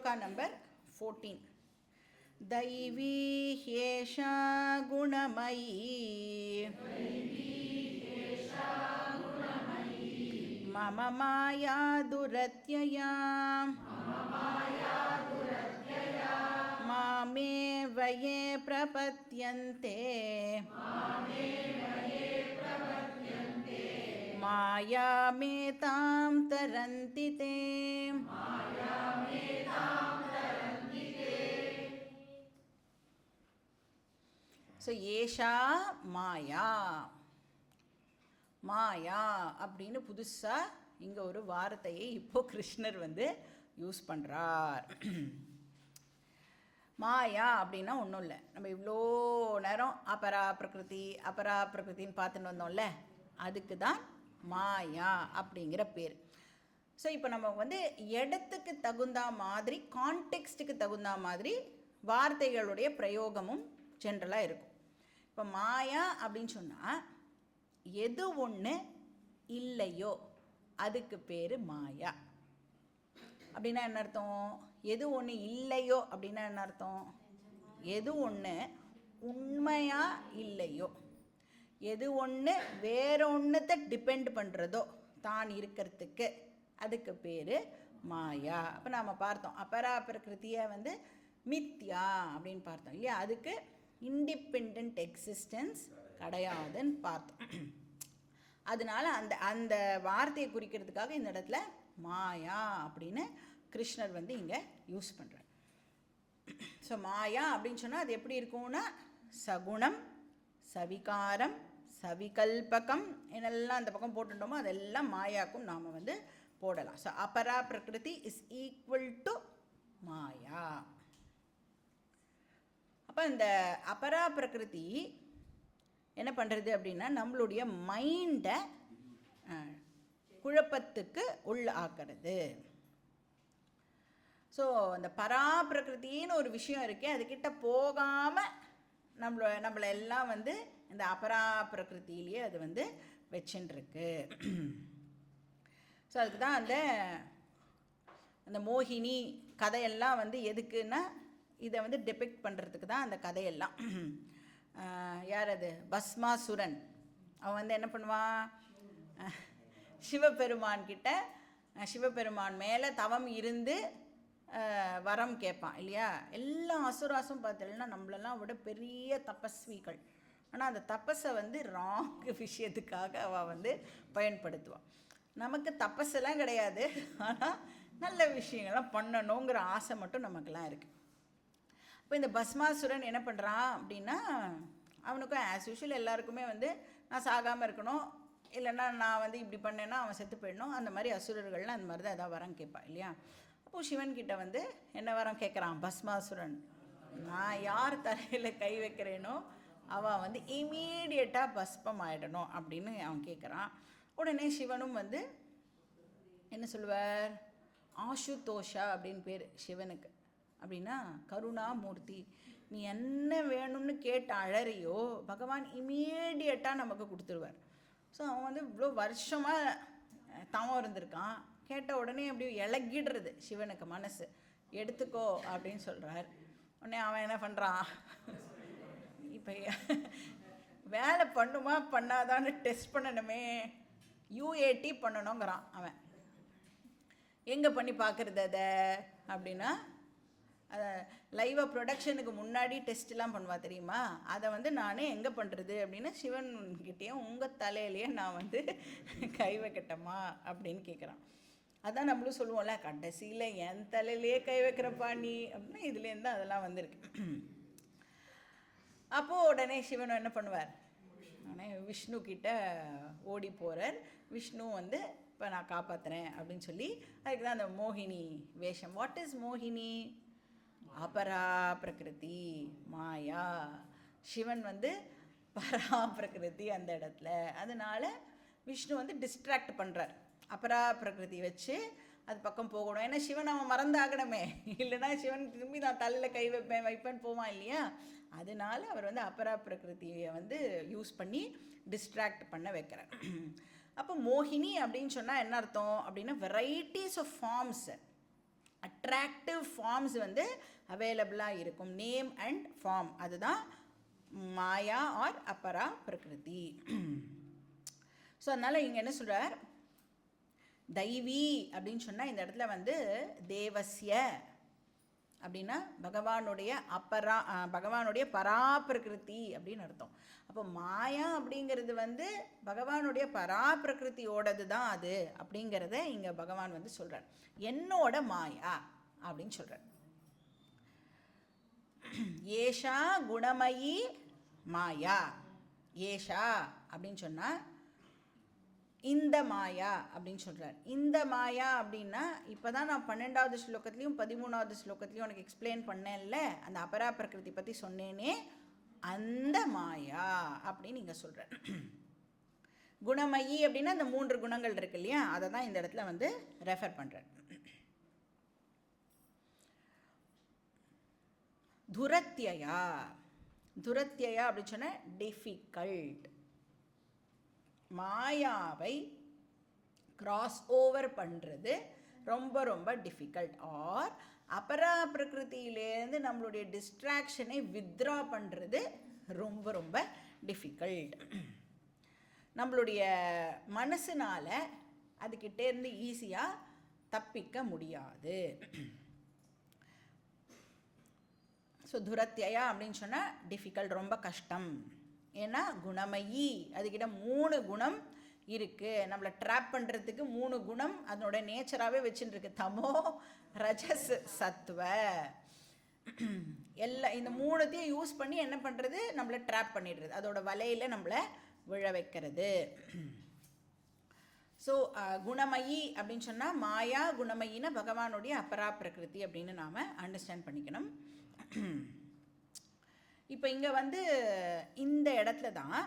Shloka number 14. दैवी ह्येषा गुणमयी मम माया दुरत्यया मामेव ये प्रपद्यन्ते मायामेतां तरन्ति ते. ஸோ ஏஷா மாயா, மாயா அப்படின்னு புதுசாக இங்கே ஒரு வார்த்தையை இப்போ கிருஷ்ணர் வந்து யூஸ் பண்ணுறார். மாயா அப்படின்னா ஒன்றும் இல்லை, நம்ம இவ்வளோ நேரம் அபரா பிரகிருத்தின்னு பார்த்துன்னு வந்தோம்ல, அதுக்கு தான் மாயா அப்படிங்கிற பேர். ஸோ இப்போ நம்ம வந்து இடத்துக்கு தகுந்த மாதிரி, கான்டெக்ஸ்ட்டுக்கு தகுந்த மாதிரி வார்த்தைகளுடைய பிரயோகமும் ஜென்ரலாக இருக்கும். இப்போ மாயா அப்படின்னு சொன்னால் எது ஒன்று இல்லையோ அதுக்கு பேர் மாயா. அப்படின்னா என்ன அர்த்தம்? எது ஒன்று இல்லையோ அப்படின்னா என்ன அர்த்தம்? எது ஒன்று உண்மையாக இல்லையோ, எது ஒன்று வேற ஒன்றுத்தை டிபெண்ட் பண்ணுறதோ தான் இருக்கிறதுக்கு, அதுக்கு பேர் மாயா. அப்போ நாம் பார்த்தோம் அபரா பிரகிருத்தியை வந்து மித்யா அப்படின்னு பார்த்தோம் இல்லையா, அதுக்கு இண்டிபெண்ட் எக்ஸிஸ்டன்ஸ் கிடையாதுன்னு பார்த்தோம். அதனால அந்த அந்த வார்த்தையை குறிக்கிறதுக்காக இந்த இடத்துல மாயா அப்படின்னு கிருஷ்ணர் வந்து இங்கே யூஸ் பண்ணுறார். ஸோ மாயா அப்படின்னு சொன்னால் அது எப்படி இருக்கும்னா சகுணம், சவிகாரம், சவிகல்பகம் என்னெல்லாம் அந்த பக்கம் போட்டுட்டோமோ அதெல்லாம் மாயாக்கும் நாம் வந்து போடலாம். ஸோ அபரா பிரகிருதி இஸ் ஈக்குவல் டு மாயா. அப்போ இந்த அபரா பிரகிருதி என்ன பண்ணுறது அப்படின்னா நம்மளுடைய மைண்டை குழப்பத்துக்கு உள்ளாக்கிறது. ஸோ அந்த பரா பிரகிருத்தின்னு ஒரு விஷயம் இருக்கே, அதுக்கிட்ட போகாமல் நம்மளை எல்லாம் வந்து இந்த அபரா பிரகிருத்திலேயே அது வந்து வச்சுருக்கு. ஸோ அதுக்கு தான் அந்த மோகினி கதையெல்லாம் வந்து எதுக்குன்னா இதை வந்து டெபிக்ட் பண்ணுறதுக்கு தான் அந்த கதையெல்லாம். யார் அது? பஸ்மாசுரன். அவன் வந்து என்ன பண்ணுவான், சிவபெருமான்கிட்ட சிவபெருமான் மேலே தவம் இருந்து வரம் கேட்பான் இல்லையா. எல்லா அசுராசும் பார்த்தீங்கன்னா நம்மளெல்லாம் விட பெரிய தபஸ்விகள், ஆனால் அந்த தபஸை வந்து ராங் விஷயத்துக்காக அவள் வந்து பயன்படுத்துவான். நமக்கு தபஸெல்லாம் கிடையாது, ஆனால் நல்ல விஷயங்கள்லாம் பண்ணணுங்கிற ஆசை மட்டும் நமக்கெல்லாம் இருக்குது. இப்போ இந்த பஸ்மாசுரன் என்ன பண்ணுறான் அப்படின்னா, அவனுக்கும் ஆஸ் யூஷுவல் எல்லாருக்குமே வந்து நான் சாகாமல் இருக்கணும், இல்லைன்னா நான் வந்து இப்படி பண்ணேன்னா அவன் செத்து போயிடணும், அந்த மாதிரி அசுரர்கள்லாம் அந்த மாதிரி தான் எதாவது வரம் கேட்பான் இல்லையா. அப்போது சிவன்கிட்ட வந்து என்ன வரம் கேட்குறான் பஸ்மாசுரன், நான் யார் தலையில் கை வைக்கிறேனோ அவன் வந்து இமீடியட்டாக பஸ்பம் ஆகிடணும் அப்படின்னு அவன் கேட்குறான். உடனே சிவனும் வந்து என்ன சொல்லுவார், ஆசுதோஷா அப்படின்னு பேர் சிவனுக்கு. அப்படின்னா கருணாமூர்த்தி, நீ என்ன வேணும்னு கேட்டு அழறியோ பகவான் இமீடியட்டாக நமக்கு கொடுத்துருவார். ஸோ அவன் வந்து இவ்வளோ வருஷமாக தவம் இருந்திருக்கான், கேட்ட உடனே அப்படி இலகிடுறது சிவனுக்கு மனசு, எடுத்துக்கோ அப்படின்னு சொல்கிறார். உடனே அவன் என்ன பண்ணுறான், இப்போ வேலை பண்ணுமா பண்ணாதான்னு டெஸ்ட் பண்ணணுமே, யூஏடி பண்ணணுங்கிறான் அவன். எங்கே பண்ணி பார்க்குறது அதை அப்படின்னா, அதை லைவாக ப்ரொடக்ஷனுக்கு முன்னாடி டெஸ்ட்லாம் பண்ணுவா தெரியுமா, அதை வந்து நானே எங்கே பண்ணுறது அப்படின்னு சிவன்கிட்டேயும் உங்கள் தலையிலேயே நான் வந்து கை வைக்கட்டமா அப்படின்னு கேட்குறான். அதான் நம்மளும் சொல்லுவோம்ல, கடைசியில் என் தலையிலேயே கை வைக்கிறப்பா நீ அப்படின்னா இதுலேருந்து தான் அதெல்லாம் வந்திருக்கு. அப்போது உடனே சிவன் என்ன பண்ணுவார், உடனே விஷ்ணு கிட்ட ஓடி போகிறார். விஷ்ணு வந்து இப்போ நான் காப்பாற்றுறேன் அப்படின்னு சொல்லி, அதுக்கு தான் அந்த மோகினி வேஷம். வாட் இஸ் மோகினி? அபரா பிரகிருதி, மாயா. சிவன் வந்து பரா பிரகிருதி அந்த இடத்துல. அதனால் விஷ்ணு வந்து டிஸ்ட்ராக்ட் பண்ணுறார், அபரா பிரகிருதி வச்சு அது பக்கம் போகணும். ஏன்னா சிவன் அவன் மறந்தாகணுமே, இல்லைன்னா சிவன் திரும்பி நான் தலையில் கை வைப்பேன்னு போவான் இல்லையா. அதனால அவர் வந்து அபரா பிரகிருதியை வந்து யூஸ் பண்ணி டிஸ்ட்ராக்ட் பண்ண வைக்கிறார். அப்போ மோகினி அப்படின்னு சொன்னால் என்ன அர்த்தம் அப்படின்னா varieties of forms. Attractive forms வந்து அவைலபிளாக இருக்கும். நேம் அண்ட் ஃபார்ம், அதுதான் மாயா ஆர் அப்பரா பிரகிருதி. ஸோ அதனால் இங்கே என்ன சொல்கிறார், தைவி அப்படின்னு சொன்னால் இந்த இடத்துல வந்து தேவஸ்ய அப்படின்னா பகவானுடைய பகவானுடைய பராப்பிரகிருதி அப்படின்னு அர்த்தம். அப்போ மாயா அப்படிங்கிறது வந்து பகவானுடைய பராப்பிரகிருதியோடது தான் அது அப்படிங்கிறத இங்கே பகவான் வந்து சொல்கிறார். என்னோட மாயா அப்படின்னு சொல்கிறார். ஏஷா குணமயி மாயா. ஏஷா அப்படின்னு சொன்னால் இந்த மாயா அப்படின்னு சொல்கிறார். இந்த மாயா அப்படின்னா இப்போ தான் நான் 12வது ஸ்லோகத்துலேயும் 13வது ஸ்லோகத்துலேயும் உனக்கு எக்ஸ்பிளைன் பண்ணேன்ல, அந்த அபரா பிரகிருதி பற்றி சொன்னேனே, அந்த மாயா அப்படின்னு நீங்கள் சொல்கிறார். குணமயி அப்படின்னா அந்த 3 குணங்கள் இருக்கு இல்லையா, அதை தான் இந்த இடத்துல வந்து ரெஃபர் பண்ணுறார். துரத்தியா. துரத்தியா அப்படின்னு சொன்னால் டிஃபிகல்ட். மாயாவை கிராஸ் ஓவர் பண்ணுறது ரொம்ப ரொம்ப டிஃபிகல்ட். ஆர் அபரா பிரகிருதியிலேருந்து நம்மளுடைய டிஸ்ட்ராக்ஷனை வித்ரா பண்ணுறது ரொம்ப ரொம்ப டிஃபிகல்ட். நம்மளுடைய மனசுனால் அதுக்கிட்டேருந்து ஈஸியாக தப்பிக்க முடியாது. ஸோ துரத்தியா அப்படின்னு சொன்னால் டிஃபிகல்ட், ரொம்ப கஷ்டம். ஏன்னா குணமயி, அதுக்கிட்ட 3 குணம் இருக்குது. நம்மளை ட்ராப் பண்ணுறதுக்கு 3 குணம் அதனோட நேச்சராகவே வச்சுட்டுருக்கு. தமோ ரஜஸ் சத்துவ எல்லாம் இந்த 3த்தையும் யூஸ் பண்ணி என்ன பண்ணுறது, நம்மளை ட்ராப் பண்ணிடுறது, அதோட வலையில் நம்மளை விழ வைக்கிறது. ஸோ குணமயி அப்படின்னு சொன்னால் மாயா குணமயின்னா பகவானுடைய அப்பரா பிரகிருதி அப்படின்னு நாம் அண்டர்ஸ்டாண்ட் பண்ணிக்கணும். இப்போ இங்கே வந்து இந்த இடத்துல தான்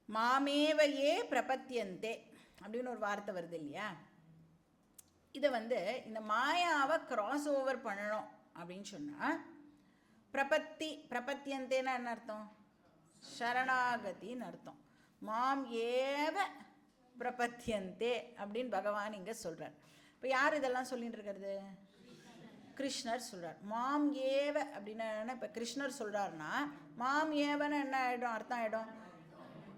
மாமேவையே பிரபத்தியந்தே அப்படின்னு ஒரு வார்த்தை வருது இல்லையா. இதை வந்து இந்த மாயாவை கிராஸ் ஓவர் பண்ணணும் அப்படின்னு சொன்னால் பிரபத்தியந்தேன்னா என்ன அர்த்தம், சரணாகத்தின்னு அர்த்தம். மாம் ஏவ பிரபத்தியந்தே அப்படின்னு பகவான் இங்கே சொல்கிறார். இப்போ யார் இதெல்லாம் சொல்லிட்டு இருக்கிறது, கிருஷ்ணர் சொல்கிறார். மாம் ஏவ அப்படின்னா என்ன, இப்போ கிருஷ்ணர் சொல்கிறாருன்னா மாம் ஏவன்னு என்ன ஆகிடும், அர்த்தம் ஆகிடும்,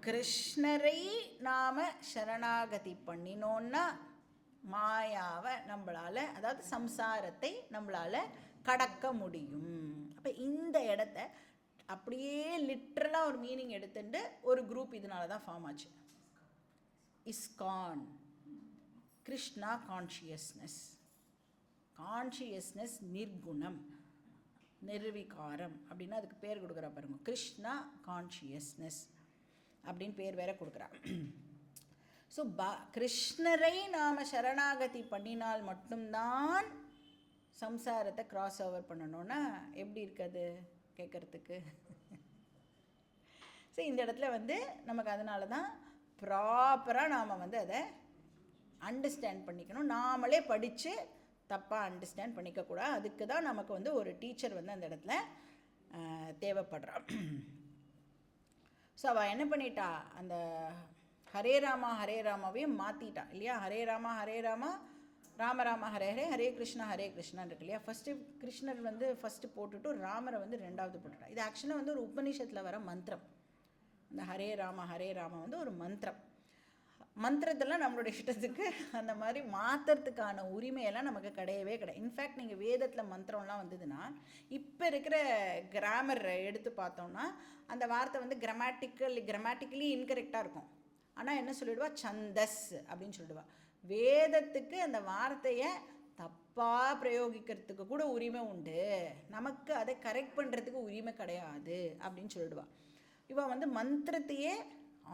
கிருஷ்ணரை நாம் சரணாகதி பண்ணினோன்னா மாயாவை நம்மளால், அதாவது சம்சாரத்தை நம்மளால் கடக்க முடியும். அப்போ இந்த இடத்த அப்படியே லிட்ரலாக ஒரு மீனிங் எடுத்துட்டு ஒரு குரூப் இதனால தான் ஃபார்ம் ஆச்சு, இஸ்கான். கிருஷ்ணா கான்ஷியஸ்னஸ். கான்ஷியஸ்னஸ் நிர்குணம், நிர்விகாரம் அப்படின்னா அதுக்கு பேர் கொடுக்குறா பாருங்க, கிருஷ்ணா கான்ஷியஸ்னஸ் அப்படின்னு பேர் வேற கொடுக்குறா. ஸோ கிருஷ்ணரை நாம் சரணாகதி பண்ணினால் மட்டும்தான் சம்சாரத்தை கிராஸ் ஓவர் பண்ணணும்னா எப்படி இருக்காது கேட்குறதுக்கு. ஸோ இந்த இடத்துல வந்து நமக்கு அதனால தான் ப்ராப்பராக நாம் வந்து அதை அண்டர்ஸ்டாண்ட் பண்ணிக்கணும். நாமளே படித்து தப்பாக அண்டர்ஸ்டாண்ட் பண்ணிக்கக்கூடாது. அதுக்கு தான் நமக்கு வந்து ஒரு டீச்சர் வந்து அந்த இடத்துல தேவைப்படுறான். ஸோ அவள் என்ன பண்ணிட்டா, அந்த ஹரே ராமாவையும் மாற்றிட்டா இல்லையா. ஹரே ராமா ராம ராம ஹரே ஹரே ஹரே கிருஷ்ணான்னு இருக்கு இல்லையா. ஃபஸ்ட்டு கிருஷ்ணர் வந்து ஃபஸ்ட்டு போட்டுட்டு ராமரை வந்து 2வது போட்டுட்டா. இது ஆக்சுவலாக வந்து ஒரு உபநிஷத்தில் வர மந்திரம். இந்த ஹரே ராம வந்து ஒரு மந்திரத்தெல்லாம் நம்மளுடைய இஷ்டத்துக்கு அந்த மாதிரி மாற்றுறதுக்கான உரிமையெல்லாம் நமக்கு கிடையவே கிடையாது. இன்ஃபேக்ட் நீங்கள் வேதத்தில் மந்திரம்லாம் வந்ததுன்னா இப்போ இருக்கிற கிராமர் எடுத்து பார்த்தோம்னா அந்த வார்த்தை வந்து கிராமட்டிக்கலி இன்கரெக்டாக இருக்கும். ஆனால் என்ன சொல்லிடுவா, சந்தஸ் அப்படின்னு சொல்லிடுவா. வேதத்துக்கு அந்த வார்த்தையை தப்பாக பிரயோகிக்கிறதுக்கு கூட உரிமை உண்டு, நமக்கு அதை கரெக்ட் பண்ணுறதுக்கு உரிமை கிடையாது அப்படின்னு சொல்லிடுவா. இவள் வந்து மந்திரத்தையே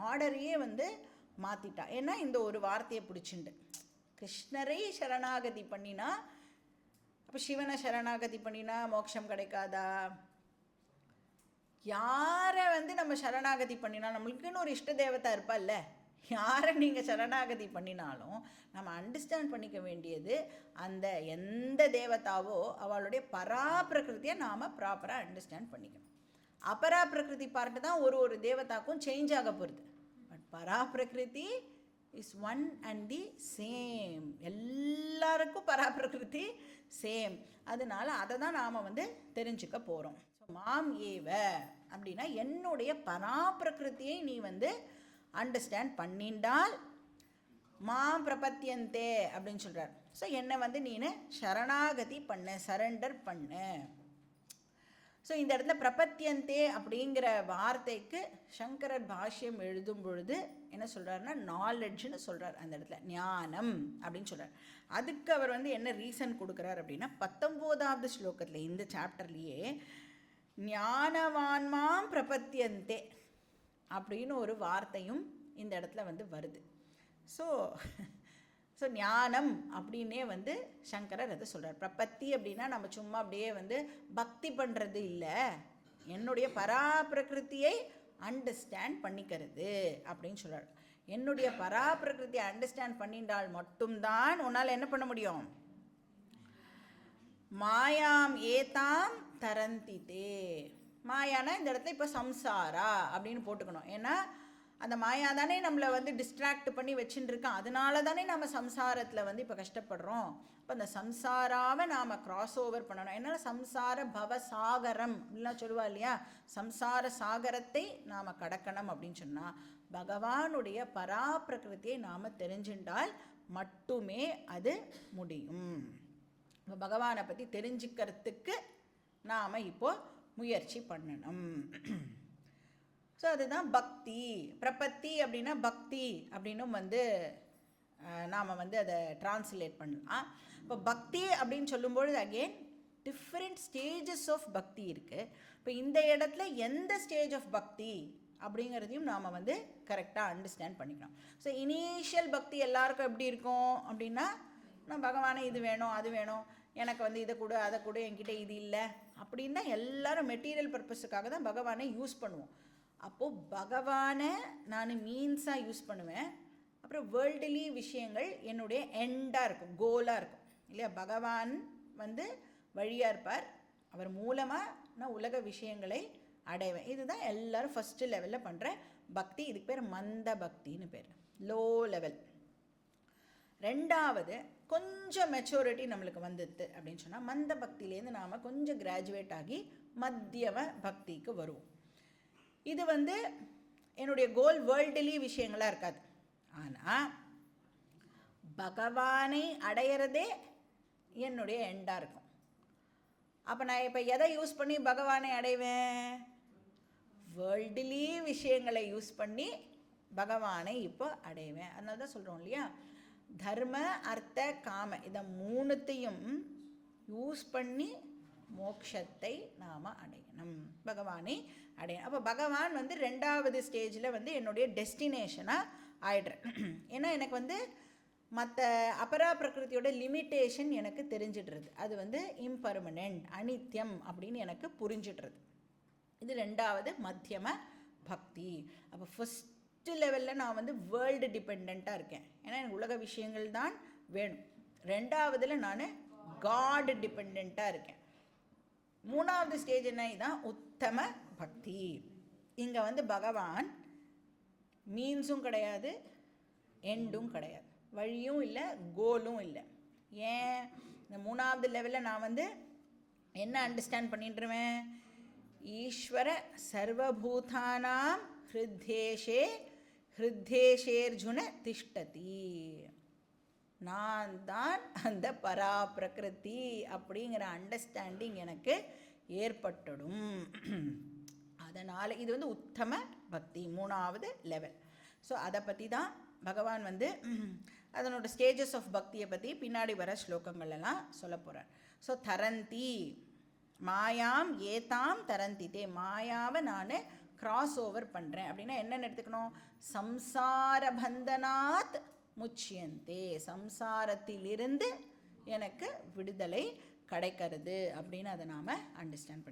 ஆர்டரையே வந்து மாற்றிட்டா. ஏன்னா இந்த ஒரு வார்த்தையை பிடிச்சிண்டு கிருஷ்ணரை சரணாகதி பண்ணினா, அப்போ சிவனை சரணாகதி பண்ணினா மோட்சம் கிடைக்காதா? யாரை வந்து நம்ம சரணாகதி பண்ணினா, நம்மளுக்குன்னு ஒரு இஷ்ட தேவதா இருப்பா இல்லை, யாரை நீங்கள் சரணாகதி பண்ணினாலும் நம்ம அண்டர்ஸ்டாண்ட் பண்ணிக்க வேண்டியது அந்த எந்த தேவதாவோ அவளுடைய பராப்பிரகிருதியை நாம் ப்ராப்பராக அண்டர்ஸ்டாண்ட் பண்ணிக்கணும். அபரா பிரகிருதி பார்ட்டு தான் ஒரு தேவதாக்கும் சேஞ்ச் ஆக போகிறது. பட் பராப்பிரகிருதி is one and the same. எல்லாருக்கும் பராபிரகிருதி சேம். அதனால அதை தான் நாம் வந்து தெரிஞ்சுக்க போகிறோம். ஸோ மாம் ஏவ அப்படின்னா என்னுடைய பராபிரகிருத்தியை நீ வந்து அண்டர்ஸ்டாண்ட் பண்ணிண்டால் மாம் பிரபத்தியந்தே அப்படின்னு சொல்கிறார். ஸோ என்னை வந்து நீனு சரணாகதி பண்ணு, சரண்டர் பண்ணு. ஸோ இந்த இடத்துல பிரபத்தியந்தே அப்படிங்கிற வார்த்தைக்கு சங்கரர் பாஷ்யம் எழுதும் பொழுது என்ன சொல்கிறாருன்னா நாலெட்ஜுன்னு சொல்கிறார். அந்த இடத்துல ஞானம் அப்படின்னு சொல்கிறார். அதுக்கு அவர் வந்து என்ன ரீசன் கொடுக்குறார் அப்படின்னா 19வது ஸ்லோகத்தில் இந்த சாப்டர்லேயே ஞானவான்மாம் பிரபத்தியந்தே அப்படின்னு ஒரு வார்த்தையும் இந்த இடத்துல வந்து வருது. ஸோ ஞானம் அப்படின்னே வந்து சங்கரர் அதை சொல்கிறார். பிரபத்தி அப்படின்னா நம்ம சும்மா அப்படியே வந்து பக்தி பண்ணுறது இல்லை, என்னுடைய பராபிரகிருத்தியை அண்டர்ஸ்டாண்ட் பண்ணிக்கிறது அப்படின்னு சொல்கிறார். என்னுடைய பராபிரகிருத்தியை அண்டர்ஸ்டாண்ட் பண்ணிட்டால் மட்டும்தான் உன்னால் என்ன பண்ண முடியும், மாயாம் ஏதாம் தரந்திதே. மாயானா இந்த இடத்துல இப்போ சம்சாரா அப்படின்னு போட்டுக்கணும். ஏன்னா அந்த மாயா தானே நம்மளை வந்து டிஸ்ட்ராக்ட் பண்ணி வச்சுட்டு இருக்கான். அதனால தானே நம்ம சம்சாரத்தில் வந்து இப்போ கஷ்டப்படுறோம். இப்போ அந்த சம்சாராவை நாம் கிராஸ் ஓவர் பண்ணணும். என்னால் சம்சார பவசாகரம் அப்படின்லாம் சொல்லுவா இல்லையா, சம்சார சாகரத்தை நாம் கடக்கணும் அப்படின்னு சொன்னால் பகவானுடைய பராபிரகிருத்தியை நாம் தெரிஞ்சின்றால் மட்டுமே அது முடியும். இப்போ பகவானை பற்றி தெரிஞ்சுக்கிறதுக்கு நாம் இப்போது முயற்சி பண்ணணும். ஸோ அதுதான் பக்தி. பிரபத்தி அப்படின்னா பக்தி அப்படின்னும் வந்து நாம் வந்து அதை டிரான்ஸ்லேட் பண்ணலாம். இப்போ பக்தி அப்படின்னு சொல்லும்பொழுது அகெயின் டிஃப்ரெண்ட் ஸ்டேஜஸ் ஆஃப் பக்தி இருக்குது. இப்போ இந்த இடத்துல எந்த ஸ்டேஜ் ஆஃப் பக்தி அப்படிங்கிறதையும் நாம் வந்து கரெக்டாக அண்டர்ஸ்டாண்ட் பண்ணிக்கணும். ஸோ இனிஷியல் பக்தி எல்லாருக்கும் எப்படி இருக்கும் அப்படின்னா, நான் பகவானே இது வேணும் அது வேணும், எனக்கு வந்து இதை கொடு அதை கொடு, என்கிட்ட இது இல்லை அப்படின்னா எல்லோரும் மெட்டீரியல் பர்பஸுக்காக தான் பகவானை யூஸ் பண்ணுவோம். அப்போது பகவானை நான் மீன்ஸாக யூஸ் பண்ணுவேன். அப்புறம் வேர்ல்டுலி விஷயங்கள் என்னுடைய எண்டாக இருக்கும், கோலாக இருக்கும் இல்லையா. பகவான் வந்து வழியாக இருப்பார், அவர் மூலமாக நான் உலக விஷயங்களை அடைவேன். இதுதான் எல்லோரும் ஃபஸ்ட்டு லெவலில் பண்ணுற பக்தி. இதுக்கு பேர் மந்த பக்தின்னு பேர், லோ லெவல். ரெண்டாவது கொஞ்சம் மெச்சூரிட்டி நம்மளுக்கு வந்துடுது அப்படின்னு சொன்னால் மந்த பக்தியிலேருந்து நாம் கொஞ்சம் கிராஜுவேட் ஆகி மத்தியம பக்திக்கு வருவோம். இது வந்து என்னுடைய கோல் வேர்ல்டுலி விஷயங்களாக இருக்காது, ஆனால் பகவானை அடையிறதே என்னுடைய எண்டாக இருக்கும். அப்போ நான் இப்போ எதை யூஸ் பண்ணி பகவானை அடைவேன், வேர்ல்டுலி விஷயங்களை யூஸ் பண்ணி பகவானை இப்போ அடைவேன். அதனால தான் சொல்கிறோம் இல்லையா, தர்ம அர்த்த காம இதை மூணுத்தையும் யூஸ் பண்ணி மோட்சத்தை நாம் அடையணும், பகவானை அடையணும். அப்போ பகவான் வந்து ரெண்டாவது ஸ்டேஜில் வந்து என்னுடைய டெஸ்டினேஷனாக ஆயிடுறேன். ஏன்னா எனக்கு வந்து மற்ற அபரா பிரகிருதியோட லிமிட்டேஷன் எனக்கு தெரிஞ்சிடுறது, அது வந்து இம்பர்மனெண்ட் அனித்யம் அப்படின்னு எனக்கு புரிஞ்சிடுறது. இது ரெண்டாவது மத்தியம பக்தி. அப்போ ஃபஸ்ட்டு லெவலில் நான் வந்து வேர்ல்டு டிபெண்ட்டாக இருக்கேன், ஏன்னா எனக்கு உலக விஷயங்கள் தான் வேணும். ரெண்டாவதில் நான் காட் டிபெண்ட்டாக இருக்கேன். மூணாவது ஸ்டேஜ் என்ன, இதுதான் உத்தம பக்தி. இங்கே வந்து பகவான் மீன்ஸும் கிடையாது, எண்டும் கிடையாது, வழியும் இல்லை, கோலும் இல்லை. ஏன் இந்த மூணாவது லெவலில் நான் வந்து என்ன அண்டர்ஸ்டாண்ட் பண்ணிட்டுருவேன், ஈஸ்வர சர்வபூதானாம் ஹிருத்தேஷே ஹிருத்தேஷேர்ஜுன திஷ்டதி. நான் தான் அந்த பராபிரகிருதி அப்படிங்கிற அண்டர்ஸ்டாண்டிங் எனக்கு ஏற்பட்டுடும். அதனால் இது வந்து உத்தம பக்தி, மூணாவது லெவல். ஸோ அதை பற்றி தான் பகவான் வந்து அதனோட ஸ்டேஜஸ் ஆஃப் பக்தியை பற்றி பின்னாடி வர ஸ்லோகங்கள்லாம் சொல்ல போகிறார். ஸோ தரந்தி மாயாம் ஏதாம் தரந்திதே, மாயாவை நான் கிராஸ் ஓவர் பண்ணுறேன் அப்படின்னா என்னென்னு எடுத்துக்கணும், சம்சார பந்தனாத் முச்சியந்தே, சம்சாரத்திலிருந்து எனக்கு விடுதலை கிடைக்கிறது அப்படின்னு அதை நாம் அண்டர்ஸ்டாண்ட் பண்ணி